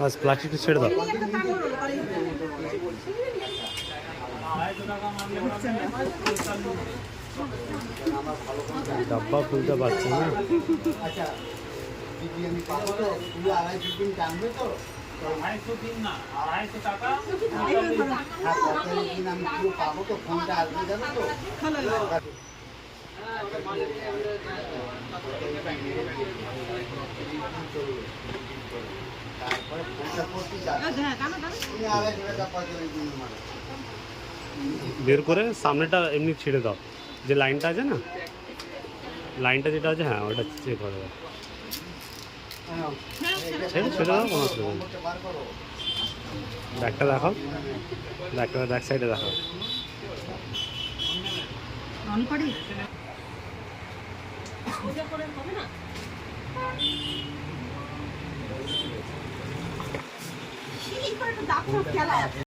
बस प्लास्टिक छेड़ दो डब्बा खुलते पाরছি না আচ্ছা দিদি আমি পাবো তো তুমি 250 দিন টানবে তো 250 দিন না 250 টাকা হ্যাঁ দিন আমি পুরো পাবো তো ফোনটা আসবে জানো তো তারপরে ফোনটা করতে যাবে তুমি 250 টাকা পয়সা দিন মানে বের করে সামনেটা এমনি ছেড়ে দাও যে লাইনটা আছে না লাইনটা যেটা আছে হ্যাঁ ওটা চেক করে দাও ছেড়ে দাও কোনো অসুবিধা নেই ব্যাগটা দেখাও ব্যাগটা ব্যাক সাইডে দেখাও অন করি হবে না